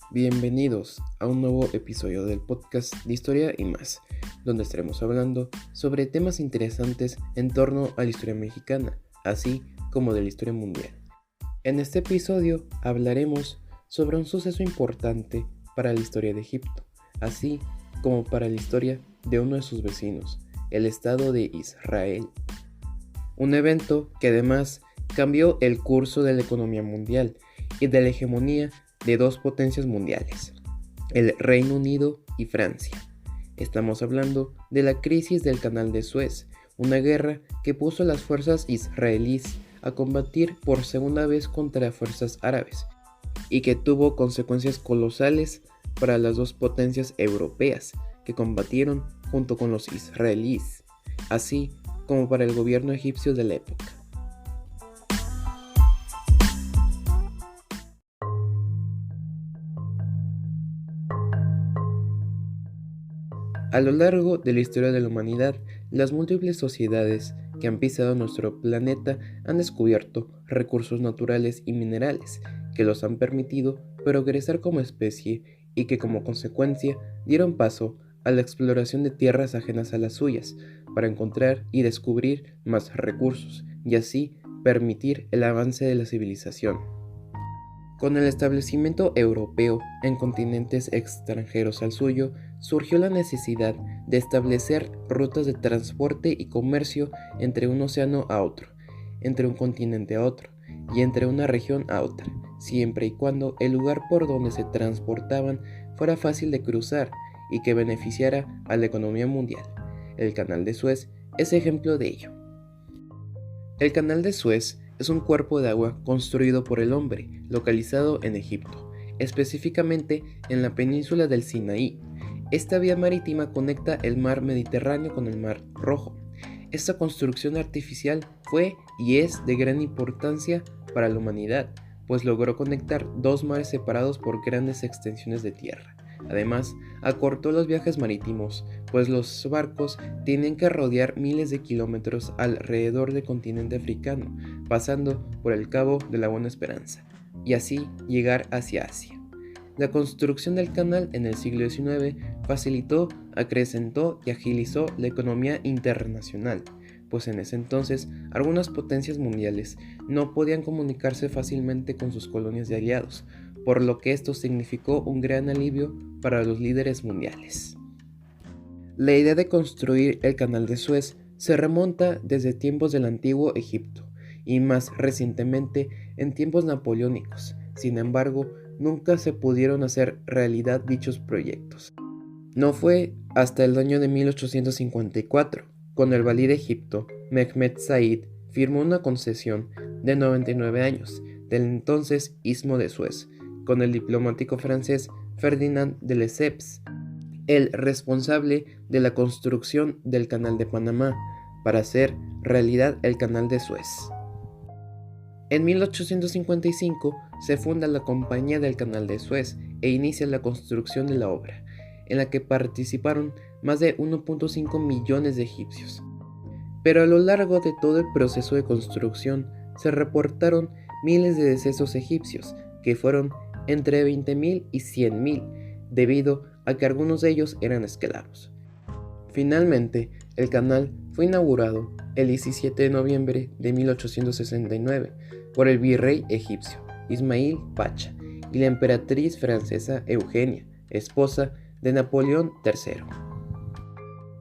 Bienvenidos a un nuevo episodio del podcast de Historia y más, donde estaremos hablando sobre temas interesantes en torno a la historia mexicana, así como de la historia mundial. En este episodio hablaremos sobre un suceso importante para la historia de Egipto, así como para la historia de uno de sus vecinos, el Estado de Israel. Un evento que además cambió el curso de la economía mundial y de la hegemonía de dos potencias mundiales, el Reino Unido y Francia. Estamos hablando de la crisis del Canal de Suez, una guerra que puso a las fuerzas israelíes a combatir por segunda vez contra fuerzas árabes y que tuvo consecuencias colosales para las dos potencias europeas que combatieron junto con los israelíes, así como para el gobierno egipcio de la época. A lo largo de la historia de la humanidad, las múltiples sociedades que han pisado nuestro planeta han descubierto recursos naturales y minerales que los han permitido progresar como especie y que como consecuencia dieron paso a la exploración de tierras ajenas a las suyas para encontrar y descubrir más recursos y así permitir el avance de la civilización. Con el establecimiento europeo en continentes extranjeros al suyo, surgió la necesidad de establecer rutas de transporte y comercio entre un océano a otro, entre un continente a otro y entre una región a otra, siempre y cuando el lugar por donde se transportaban fuera fácil de cruzar y que beneficiara a la economía mundial. El Canal de Suez es ejemplo de ello. El Canal de Suez es un cuerpo de agua construido por el hombre, localizado en Egipto, específicamente en la península del Sinaí. Esta vía marítima conecta el mar Mediterráneo con el mar Rojo. Esta construcción artificial fue y es de gran importancia para la humanidad, pues logró conectar dos mares separados por grandes extensiones de tierra. Además, acortó los viajes marítimos, pues los barcos tenían que rodear miles de kilómetros alrededor del continente africano, pasando por el Cabo de la Buena Esperanza, y así llegar hacia Asia. La construcción del canal en el siglo XIX facilitó, acrecentó y agilizó la economía internacional, pues en ese entonces algunas potencias mundiales no podían comunicarse fácilmente con sus colonias de aliados, por lo que esto significó un gran alivio para los líderes mundiales. La idea de construir el Canal de Suez se remonta desde tiempos del antiguo Egipto y más recientemente en tiempos napoleónicos. Sin embargo, nunca se pudieron hacer realidad dichos proyectos. No fue hasta el año de 1854, cuando el valí de Egipto, Mehmed Said, firmó una concesión de 99 años del entonces Istmo de Suez, con el diplomático francés Ferdinand de Lesseps, el responsable de la construcción del Canal de Panamá, para hacer realidad el Canal de Suez. En 1855 se funda la Compañía del Canal de Suez e inicia la construcción de la obra, en la que participaron más de 1.5 millones de egipcios. Pero a lo largo de todo el proceso de construcción se reportaron miles de decesos egipcios, que fueron entre 20.000 y 100.000, debido a que algunos de ellos eran esclavos. Finalmente, el canal fue inaugurado el 17 de noviembre de 1869 por el virrey egipcio Ismail Pacha y la emperatriz francesa Eugenia, esposa de Napoleón III.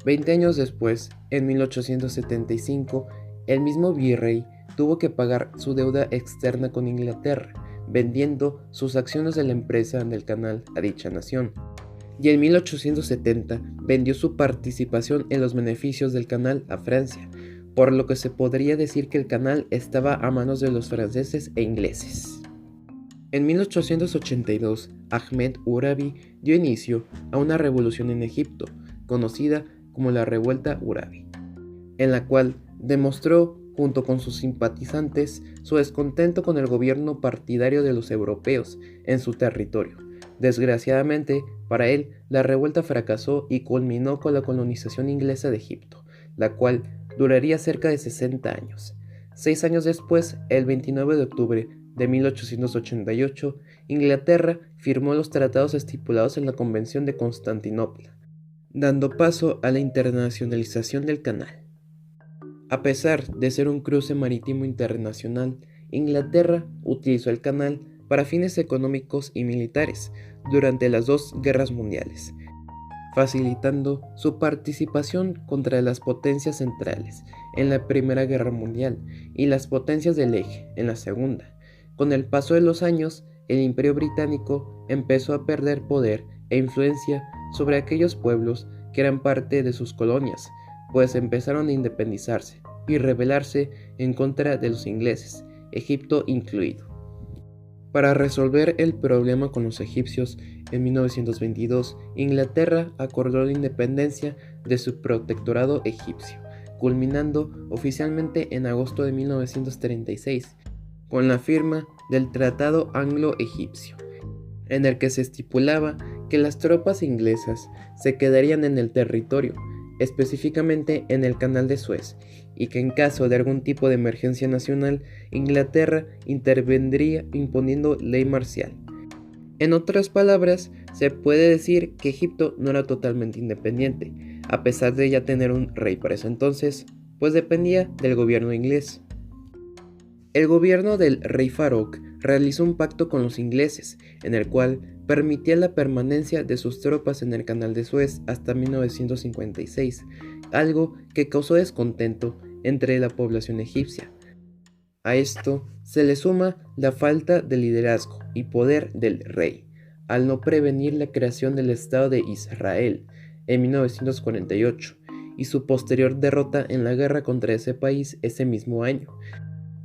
20 años después, en 1875, el mismo virrey tuvo que pagar su deuda externa con Inglaterra, vendiendo sus acciones de la empresa del canal a dicha nación. Y en 1870 vendió su participación en los beneficios del canal a Francia, por lo que se podría decir que el canal estaba a manos de los franceses e ingleses. En 1882, Ahmed Urabi dio inicio a una revolución en Egipto, conocida como la Revuelta Urabi, en la cual demostró, junto con sus simpatizantes, su descontento con el gobierno partidario de los europeos en su territorio. Desgraciadamente, para él, la revuelta fracasó y culminó con la colonización inglesa de Egipto, la cual duraría cerca de 60 años. 6 años después, el 29 de octubre de 1888, Inglaterra firmó los tratados estipulados en la Convención de Constantinopla, dando paso a la internacionalización del canal. A pesar de ser un cruce marítimo internacional, Inglaterra utilizó el canal para fines económicos y militares durante las dos guerras mundiales, facilitando su participación contra las potencias centrales en la Primera Guerra Mundial y las potencias del Eje en la Segunda. Con el paso de los años, el Imperio Británico empezó a perder poder e influencia sobre aquellos pueblos que eran parte de sus colonias, pues empezaron a independizarse y rebelarse en contra de los ingleses, Egipto incluido. Para resolver el problema con los egipcios, en 1922, Inglaterra acordó la independencia de su protectorado egipcio, culminando oficialmente en agosto de 1936, con la firma del Tratado Anglo-Egipcio, en el que se estipulaba que las tropas inglesas se quedarían en el territorio, específicamente en el Canal de Suez, y que en caso de algún tipo de emergencia nacional, Inglaterra intervendría imponiendo ley marcial. En otras palabras, se puede decir que Egipto no era totalmente independiente, a pesar de ya tener un rey para ese entonces, pues dependía del gobierno inglés. El gobierno del rey Farouk realizó un pacto con los ingleses, en el cual permitía la permanencia de sus tropas en el Canal de Suez hasta 1956, algo que causó descontento entre la población egipcia. A esto se le suma la falta de liderazgo y poder del rey, al no prevenir la creación del Estado de Israel en 1948 y su posterior derrota en la guerra contra ese país ese mismo año.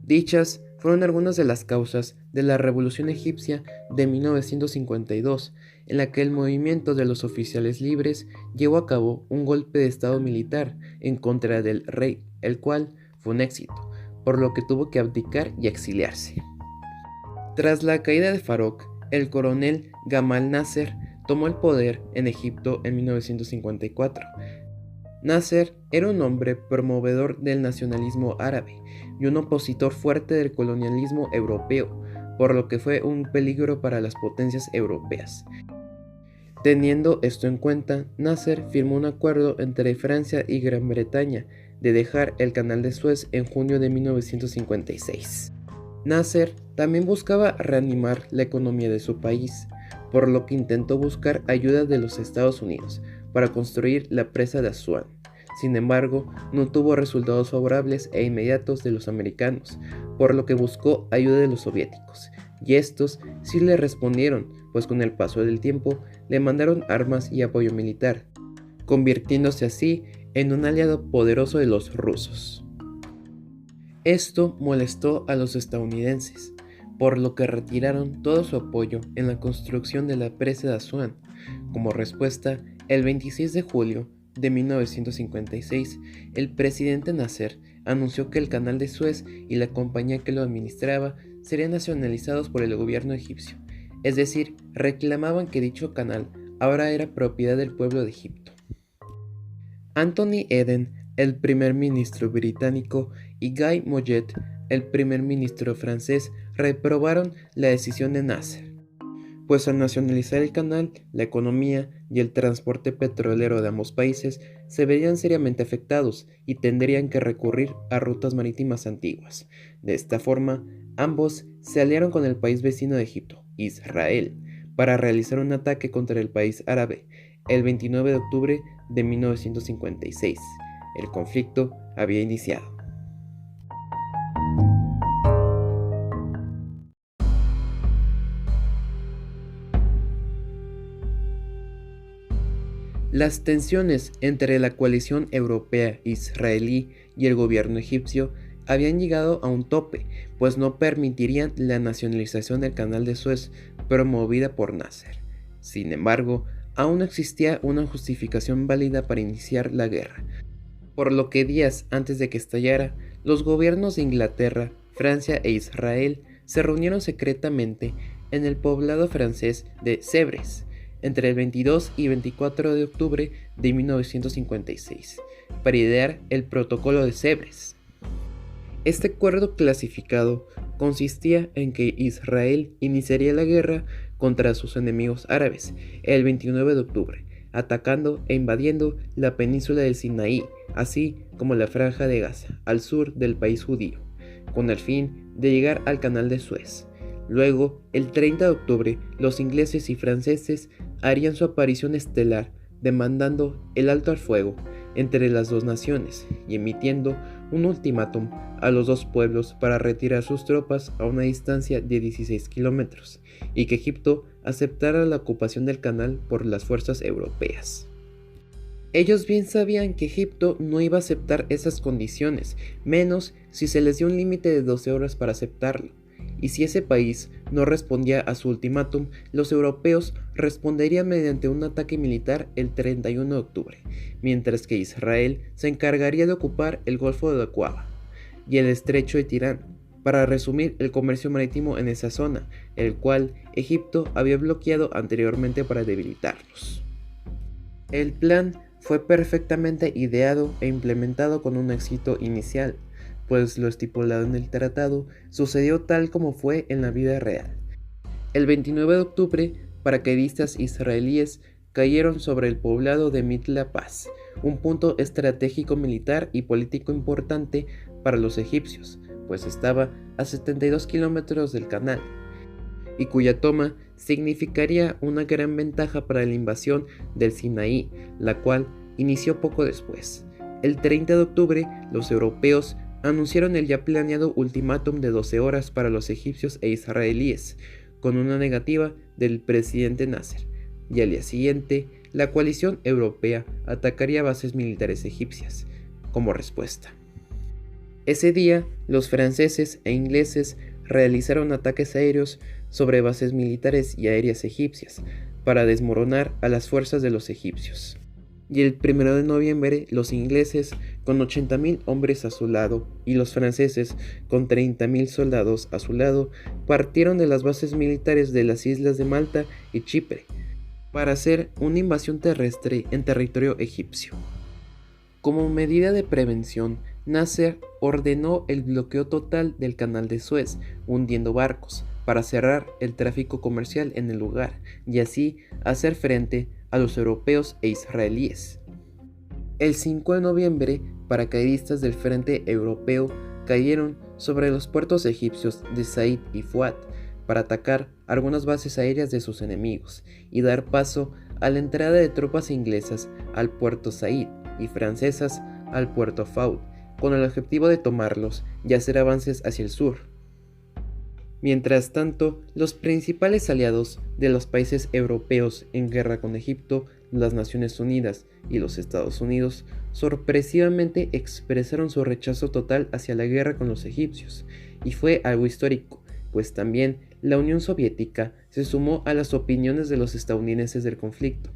Dichas fueron algunas de las causas de la Revolución Egipcia de 1952, en la que el movimiento de los oficiales libres llevó a cabo un golpe de estado militar en contra del rey, el cual fue un éxito, por lo que tuvo que abdicar y exiliarse. Tras la caída de Farouk, el coronel Gamal Nasser tomó el poder en Egipto en 1954. Nasser era un hombre promovedor del nacionalismo árabe y un opositor fuerte del colonialismo europeo, por lo que fue un peligro para las potencias europeas. Teniendo esto en cuenta, Nasser firmó un acuerdo entre Francia y Gran Bretaña de dejar el Canal de Suez en junio de 1956. Nasser también buscaba reanimar la economía de su país, por lo que intentó buscar ayuda de los Estados Unidos para construir la presa de Asuán. Sin embargo, no tuvo resultados favorables e inmediatos de los americanos, por lo que buscó ayuda de los soviéticos, y estos sí le respondieron, pues con el paso del tiempo le mandaron armas y apoyo militar, convirtiéndose así en un aliado poderoso de los rusos. Esto molestó a los estadounidenses, por lo que retiraron todo su apoyo en la construcción de la presa de Asuán. Como respuesta, el 26 de julio de 1956, el presidente Nasser anunció que el Canal de Suez y la compañía que lo administraba serían nacionalizados por el gobierno egipcio, es decir, reclamaban que dicho canal ahora era propiedad del pueblo de Egipto. Anthony Eden, el primer ministro británico, y Guy Mollet, el primer ministro francés, reprobaron la decisión de Nasser, pues al nacionalizar el canal, la economía y el transporte petrolero de ambos países se verían seriamente afectados y tendrían que recurrir a rutas marítimas antiguas. De esta forma, ambos se aliaron con el país vecino de Egipto, Israel, para realizar un ataque contra el país árabe el 29 de octubre de 1956. El conflicto había iniciado. Las tensiones entre la coalición europea israelí y el gobierno egipcio habían llegado a un tope, pues no permitirían la nacionalización del Canal de Suez promovida por Nasser. Sin embargo, aún no existía una justificación válida para iniciar la guerra, por lo que días antes de que estallara, los gobiernos de Inglaterra, Francia e Israel se reunieron secretamente en el poblado francés de Sèvres, entre el 22 y 24 de octubre de 1956, para idear el Protocolo de Sèvres. Este acuerdo clasificado consistía en que Israel iniciaría la guerra contra sus enemigos árabes el 29 de octubre, atacando e invadiendo la península del Sinaí, así como la Franja de Gaza, al sur del país judío, con el fin de llegar al Canal de Suez. Luego, el 30 de octubre, los ingleses y franceses harían su aparición estelar, demandando el alto al fuego entre las dos naciones y emitiendo un ultimátum a los dos pueblos para retirar sus tropas a una distancia de 16 kilómetros y que Egipto aceptara la ocupación del canal por las fuerzas europeas. Ellos bien sabían que Egipto no iba a aceptar esas condiciones, menos si se les dio un límite de 12 horas para aceptarlo. Y si ese país no respondía a su ultimátum, los europeos responderían mediante un ataque militar el 31 de octubre, mientras que Israel se encargaría de ocupar el Golfo de Aqaba y el Estrecho de Tirán, para resumir el comercio marítimo en esa zona, el cual Egipto había bloqueado anteriormente para debilitarlos. El plan fue perfectamente ideado e implementado con un éxito inicial, pues lo estipulado en el tratado sucedió tal como fue en la vida real. El 29 de octubre, paracaidistas israelíes cayeron sobre el poblado de Mitla Paz, un punto estratégico militar y político importante para los egipcios, pues estaba a 72 kilómetros del canal, y cuya toma significaría una gran ventaja para la invasión del Sinaí, la cual inició poco después. El 30 de octubre, los europeos anunciaron el ya planeado ultimátum de 12 horas para los egipcios e israelíes, con una negativa del presidente Nasser, y al día siguiente, la coalición europea atacaría bases militares egipcias, como respuesta. Ese día, los franceses e ingleses realizaron ataques aéreos sobre bases militares y aéreas egipcias, para desmoronar a las fuerzas de los egipcios. Y el 1 de noviembre, los ingleses, con 80.000 hombres a su lado, y los franceses, con 30.000 soldados a su lado, partieron de las bases militares de las islas de Malta y Chipre, para hacer una invasión terrestre en territorio egipcio. Como medida de prevención, Nasser ordenó el bloqueo total del canal de Suez, hundiendo barcos, para cerrar el tráfico comercial en el lugar, y así hacer frente a los europeos e israelíes. El 5 de noviembre, paracaidistas del Frente Europeo cayeron sobre los puertos egipcios de Said y Fuad para atacar algunas bases aéreas de sus enemigos y dar paso a la entrada de tropas inglesas al puerto Said y francesas al puerto Faud, con el objetivo de tomarlos y hacer avances hacia el sur. Mientras tanto, los principales aliados de los países europeos en guerra con Egipto, las Naciones Unidas y los Estados Unidos, sorpresivamente expresaron su rechazo total hacia la guerra con los egipcios, y fue algo histórico, pues también la Unión Soviética se sumó a las opiniones de los estadounidenses del conflicto.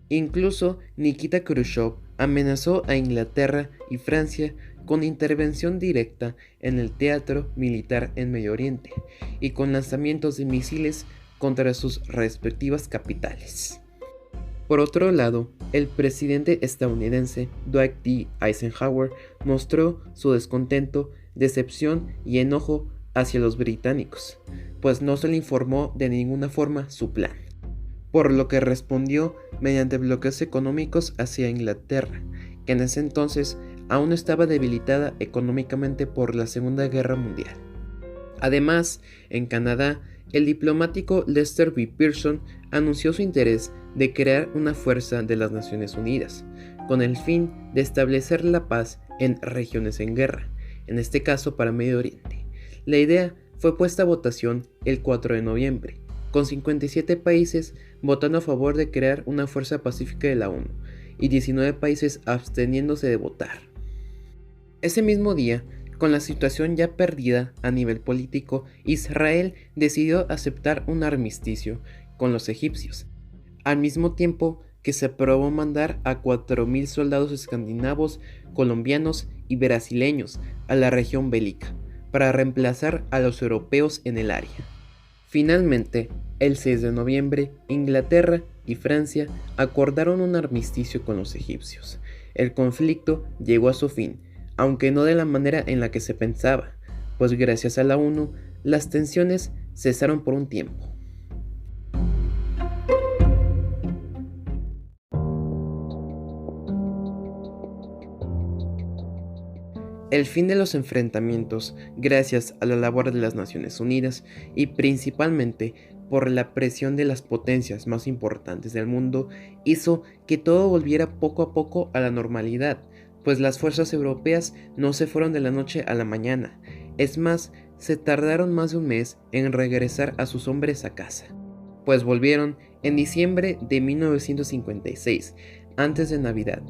Incluso Nikita Khrushchev amenazó a Inglaterra y Francia con intervención directa en el teatro militar en Medio Oriente y con lanzamientos de misiles contra sus respectivas capitales. Por otro lado, el presidente estadounidense Dwight D. Eisenhower mostró su descontento, decepción y enojo hacia los británicos, pues no se le informó de ninguna forma su plan, por lo que respondió mediante bloqueos económicos hacia Inglaterra, que en ese entonces aún estaba debilitada económicamente por la Segunda Guerra Mundial. Además, en Canadá, el diplomático Lester B. Pearson anunció su interés de crear una fuerza de las Naciones Unidas, con el fin de establecer la paz en regiones en guerra, en este caso para Medio Oriente. La idea fue puesta a votación el 4 de noviembre, con 57 países votando a favor de crear una fuerza pacífica de la ONU y 19 países absteniéndose de votar. Ese mismo día, con la situación ya perdida a nivel político, Israel decidió aceptar un armisticio con los egipcios, al mismo tiempo que se aprobó mandar a 4.000 soldados escandinavos, colombianos y brasileños a la región bélica, para reemplazar a los europeos en el área. Finalmente, el 6 de noviembre, Inglaterra y Francia acordaron un armisticio con los egipcios. El conflicto llegó a su fin, aunque no de la manera en la que se pensaba, pues gracias a la ONU las tensiones cesaron por un tiempo. El fin de los enfrentamientos, gracias a la labor de las Naciones Unidas y principalmente por la presión de las potencias más importantes del mundo, hizo que todo volviera poco a poco a la normalidad, pues las fuerzas europeas no se fueron de la noche a la mañana. Es más, se tardaron más de un mes en regresar a sus hombres a casa, pues volvieron en diciembre de 1956, antes de Navidad.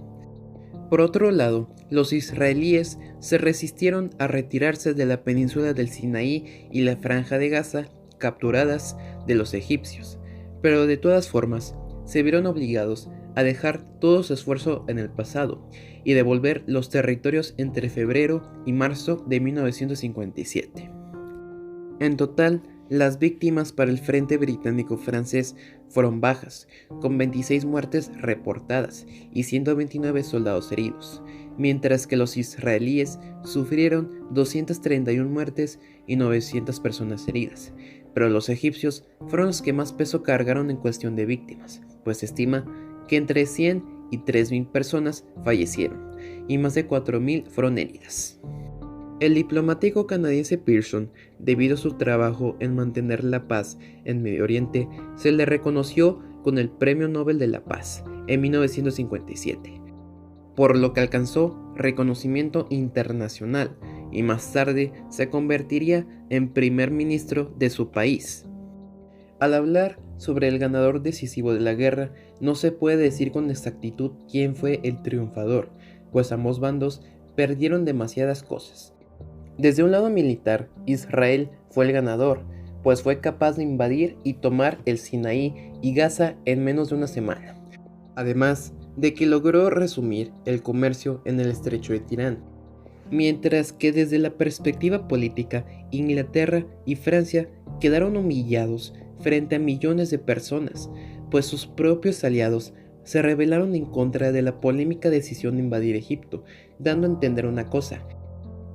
Por otro lado, los israelíes se resistieron a retirarse de la península del Sinaí y la franja de Gaza, capturadas de los egipcios, pero de todas formas se vieron obligados a dejar todo su esfuerzo en el pasado y devolver los territorios entre febrero y marzo de 1957. En total, las víctimas para el frente británico-francés fueron bajas, con 26 muertes reportadas y 129 soldados heridos, mientras que los israelíes sufrieron 231 muertes y 900 personas heridas, pero los egipcios fueron los que más peso cargaron en cuestión de víctimas, pues se estima que entre 100 y 3.000 personas fallecieron y más de 4.000 fueron heridas. El diplomático canadiense Pearson, debido a su trabajo en mantener la paz en Medio Oriente, se le reconoció con el Premio Nobel de la Paz en 1957, por lo que alcanzó reconocimiento internacional y más tarde se convertiría en primer ministro de su país. Al hablar sobre el ganador decisivo de la guerra, no se puede decir con exactitud quién fue el triunfador, pues ambos bandos perdieron demasiadas cosas. Desde un lado militar, Israel fue el ganador, pues fue capaz de invadir y tomar el Sinaí y Gaza en menos de una semana, además de que logró resumir el comercio en el estrecho de Tirán, mientras que desde la perspectiva política, Inglaterra y Francia quedaron humillados frente a millones de personas, pues sus propios aliados se rebelaron en contra de la polémica decisión de invadir Egipto, dando a entender una cosa: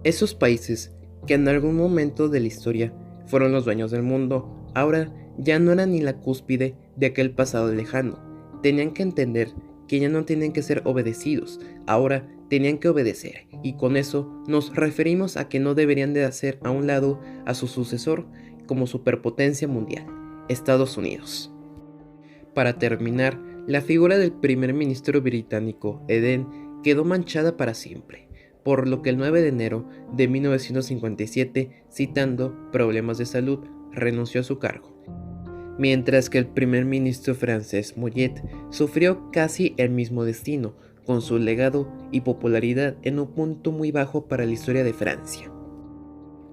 esos países que en algún momento de la historia fueron los dueños del mundo, ahora ya no eran ni la cúspide de aquel pasado lejano. Tenían que entender que ya no tenían que ser obedecidos, ahora tenían que obedecer, y con eso nos referimos a que no deberían de hacer a un lado a su sucesor como superpotencia mundial, Estados Unidos. Para terminar, la figura del primer ministro británico, Eden, quedó manchada para siempre, por lo que el 9 de enero de 1957, citando problemas de salud, renunció a su cargo, mientras que el primer ministro francés Mollet sufrió casi el mismo destino, con su legado y popularidad en un punto muy bajo para la historia de Francia.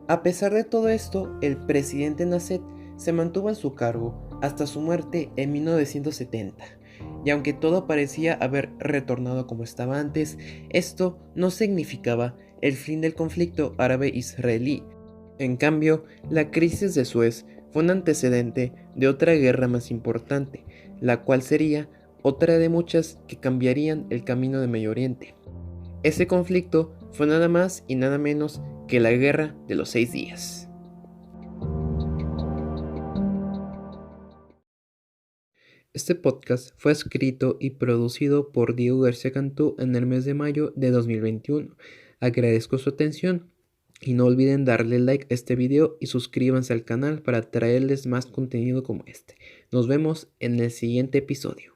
A pesar de todo esto, el presidente Nasser se mantuvo en su cargo hasta su muerte en 1970. Y aunque todo parecía haber retornado como estaba antes, esto no significaba el fin del conflicto árabe-israelí. En cambio, la crisis de Suez fue un antecedente de otra guerra más importante, la cual sería otra de muchas que cambiarían el camino de Medio Oriente. Ese conflicto fue nada más y nada menos que la Guerra de los 6 días. Este podcast fue escrito y producido por Diego García Cantú en el mes de mayo de 2021. Agradezco su atención y no olviden darle like a este video y suscríbanse al canal para traerles más contenido como este. Nos vemos en el siguiente episodio.